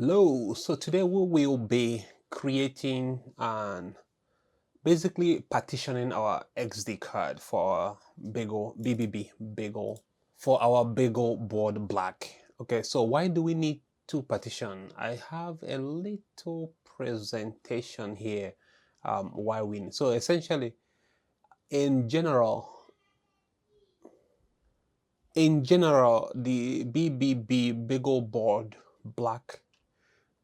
Hello, so today we will be creating and basically partitioning our XD card for our Bagel for our BeagleBone Black. Okay, so why do we need to partition? I have a little presentation here why we need. So essentially, in general, the BeagleBone Black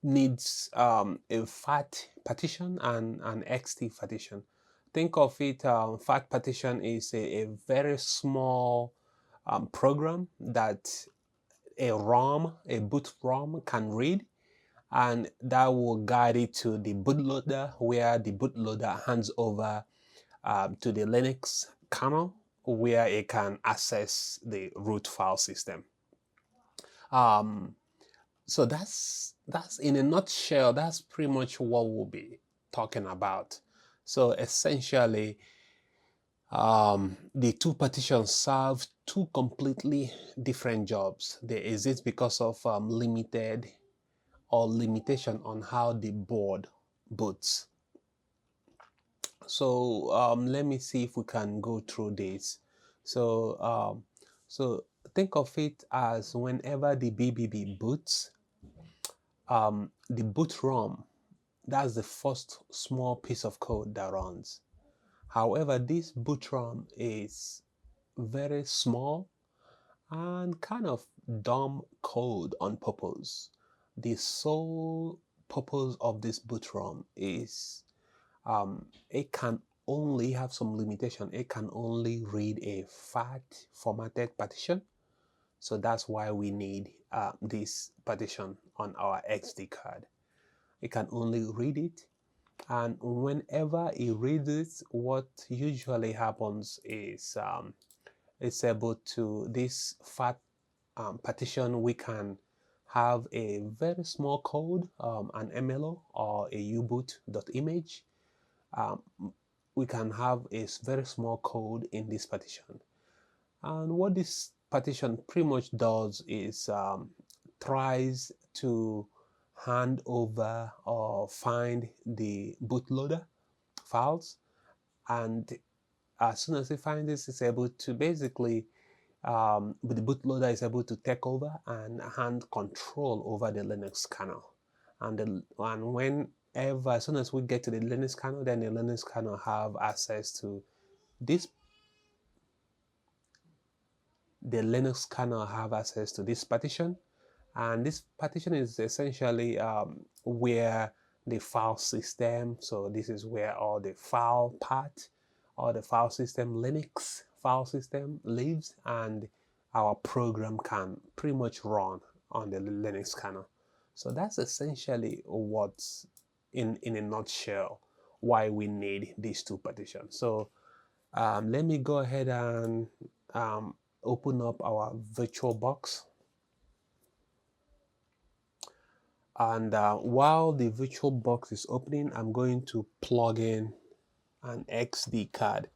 needs a FAT partition and an XT partition. Think of it, FAT partition is a very small program that a boot ROM can read, and that will guide it to the bootloader, where the bootloader hands over to the Linux kernel, where it can access the root file system. So that's in a nutshell, that's pretty much what we'll be talking about. So essentially, the two partitions serve two completely different jobs. They exist because of limited or limitation on how the board boots. So let me see if we can go through this. So think of it as whenever the BBB boots, the boot ROM, that's the first small piece of code that runs. However, this boot ROM is very small and kind of dumb code on purpose. The sole purpose of this boot ROM is it can only have some limitation. It can only read a FAT formatted partition. So that's why we need this partition on our XD card. It can only read it, and whenever it reads it, what usually happens is it's able to, this FAT partition, we can have a very small code, an MLO or a uboot.image. We can have a very small code in this partition. And what this partition pretty much does is tries to hand over or find the bootloader files, and as soon as it finds this, it's able to basically the bootloader is able to take over and hand control over the Linux kernel. And whenever, as soon as we get to the Linux kernel, then the Linux kernel have access to this. The Linux kernel have access to this partition, and this partition is essentially where the file system, so this is where all the file part, all the file system, Linux file system lives, and our program can pretty much run on the Linux kernel. So that's essentially what's in a nutshell why we need these two partitions. So let me go ahead and open up our VirtualBox. And while the VirtualBox is opening, I'm going to plug in an XD card.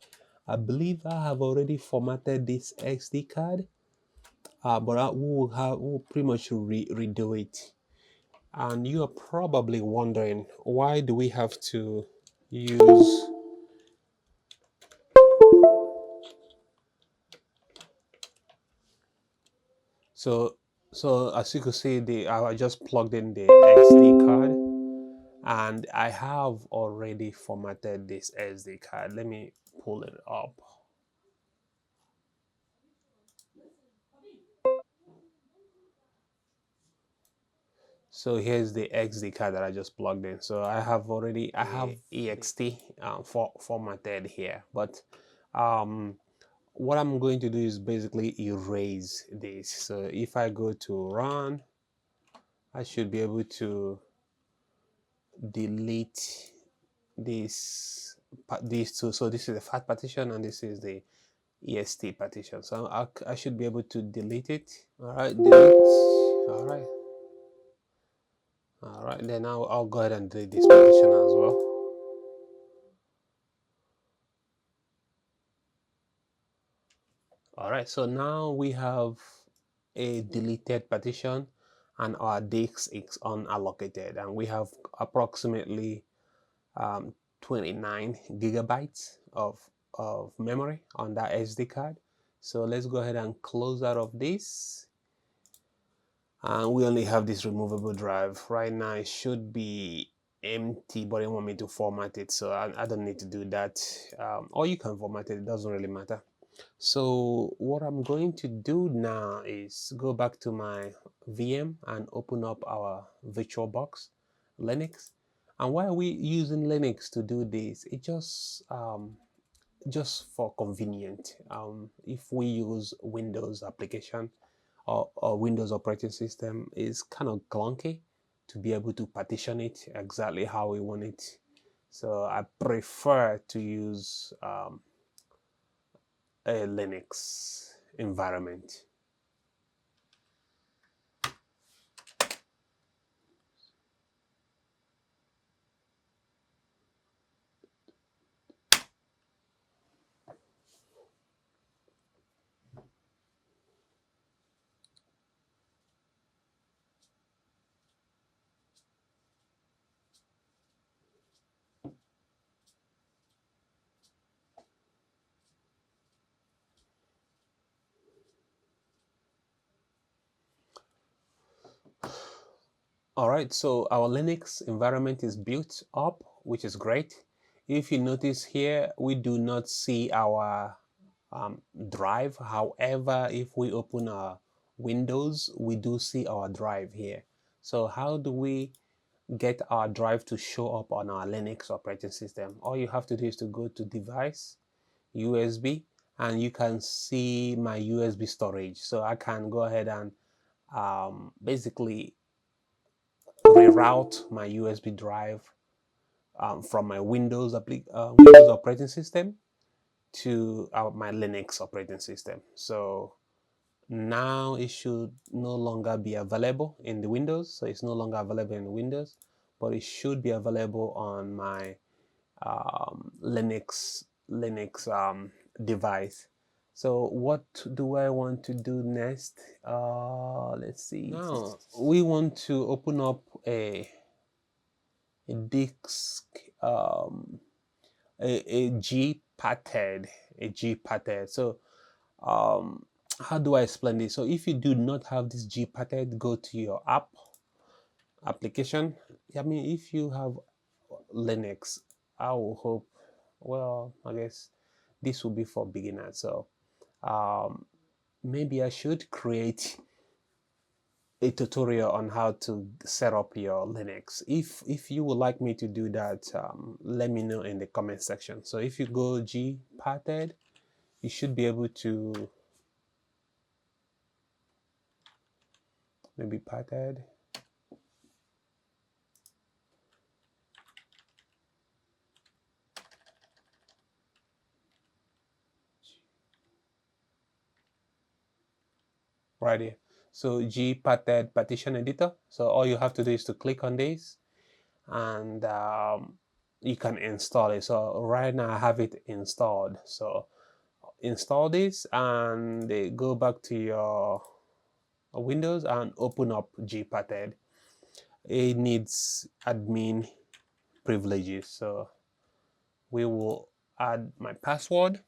I believe I have already formatted this XD card, but we'll pretty much redo it. And you are probably wondering, why do we have to use so as you can see, I just plugged in the XD card, and I have already formatted this SD card. Let me pull it up. So here's the XD card that I just plugged in. So I have EXT formatted here, but what I'm going to do is basically erase this. So if I go to run, I should be able to delete these two. So this is the FAT partition and this is the EST partition. So I should be able to delete it. All right, delete. All right, then I'll go ahead and delete this partition as well. All right, so now we have a deleted partition, and our disk is unallocated, and we have approximately 29 gigabytes of memory on that SD card. So let's go ahead and close out of this. And we only have this removable drive. Right now it should be empty, but they want me to format it, so I don't need to do that. Or you can format it, it doesn't really matter. So what I'm going to do now is go back to my VM and open up our VirtualBox Linux. And why are we using Linux to do this? It just for convenient. If we use Windows application or Windows operating system, is kind of clunky to be able to partition it exactly how we want it. So I prefer to use a Linux environment. All right, so our Linux environment is built up, which is great. If you notice here, we do not see our drive. However, if we open our Windows, we do see our drive here. So how do we get our drive to show up on our Linux operating system? All you have to do is to go to Device, USB, and you can see my USB storage. So I can go ahead and basically reroute my USB drive from my Windows operating system to my Linux operating system. So now it should no longer be available in the Windows. So it's no longer available in Windows, but it should be available on my Linux device. So what do I want to do next? Let's see. Now we want to open up a disk, a GParted, So how do I explain this? So if you do not have this GParted, go to your application. I mean, if you have Linux, I will hope, well, I guess this will be for beginners. So maybe I should create a tutorial on how to set up your Linux. If you would like me to do that, let me know in the comment section. So if you go GParted, you should be able to maybe parted. Right here. So GParted partition editor. So all you have to do is to click on this and you can install it. So right now I have it installed. So install this and go back to your Windows and open up GParted. It needs admin privileges. So we will add my password.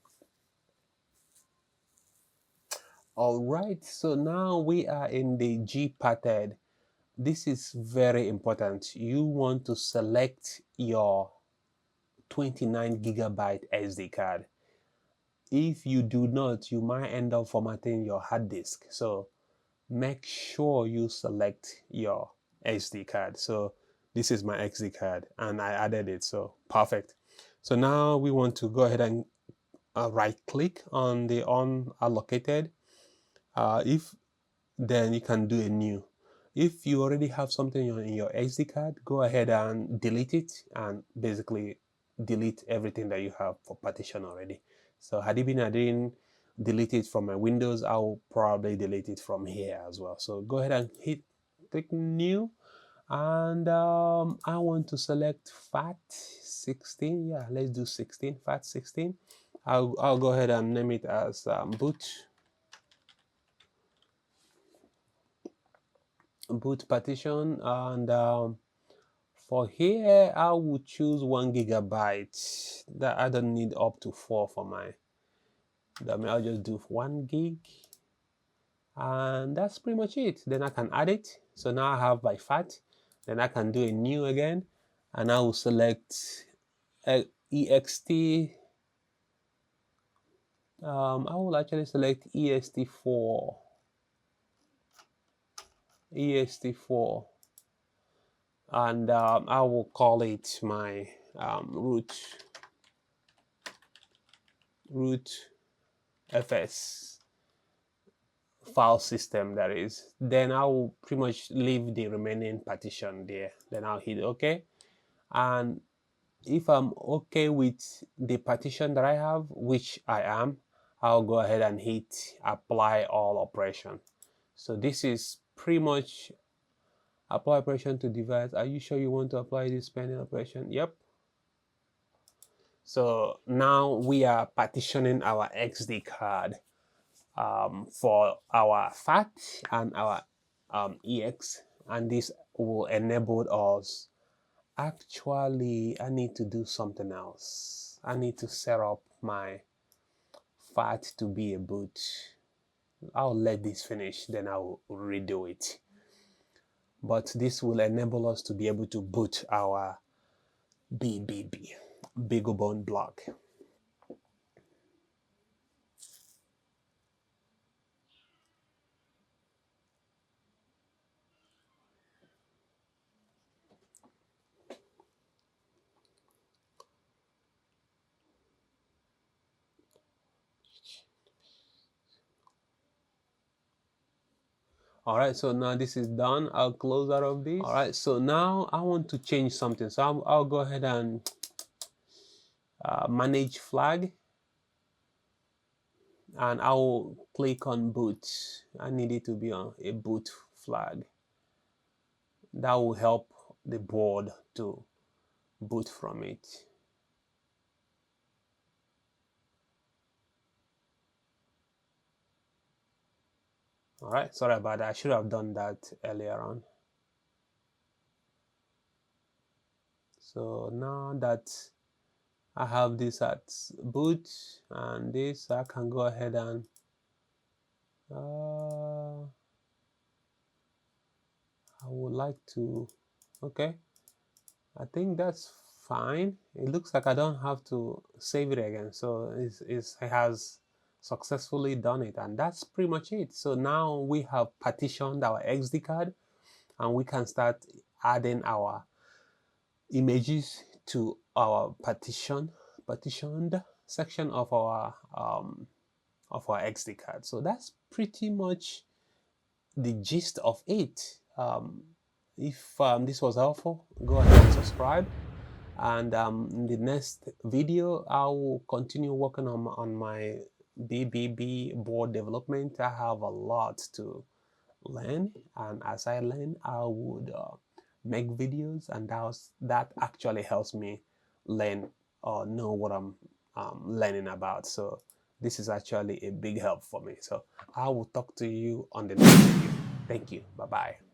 All right, so now we are in the GParted. This is very important. You want to select your 29 gigabyte SD card. If you do not, you might end up formatting your hard disk. So make sure you select your SD card. So this is my SD card and I added it, so perfect. So now we want to go ahead and right click on the unallocated. If then you can do a new. If you already have something in your SD card, go ahead and delete it and basically delete everything that you have for partition already. So had it been I didn't delete it from my Windows, I'll probably delete it from here as well. So go ahead and click new, and I want to select FAT 16. Yeah, let's do 16, FAT 16. I'll go ahead and name it as boot boot partition, and for here I will choose 1 gigabyte. That I don't need up to 4 for my. I'll just do 1 gig, and that's pretty much it. Then I can add it. So now I have my FAT. Then I can do a new again, and I will select EXT. I will actually select EXT4. EXT4, and I will call it my root fs file system, that is. Then I will pretty much leave the remaining partition there. Then I'll hit OK, and if I'm okay with the partition that I have, which I am, I'll go ahead and hit apply all operation. So this is pretty much apply operation to device. Are you sure you want to apply this pending operation? Yep. So now we are partitioning our XD card for our FAT and our EX, and this will enable us. Actually, I need to do something else. I need to set up my FAT to be a boot. I'll let this finish, then I'll redo it. But this will enable us to be able to boot our BeagleBone Black. All right, so now this is done. I'll close out of this. All right, so now I want to change something. So I'll go ahead and manage flag, and I will click on boot. I need it to be on a boot flag. That will help the board to boot from it. All right, sorry about that. I should have done that earlier on. So now that I have this at boot and this, I can go ahead and I would like to, okay, I think that's fine. It looks like I don't have to save it again, so it has successfully done it, and that's pretty much it. So now we have partitioned our XD card, and we can start adding our images to our partitioned section of our XD card. So that's pretty much the gist of it. If this was helpful, go ahead and subscribe, and in the next video I will continue working on my BBB board development. I have a lot to learn, and as I learn I would make videos, and that actually helps me learn or know what I'm learning about. So this is actually a big help for me. So I will talk to you on the next video. Thank you. Bye-bye.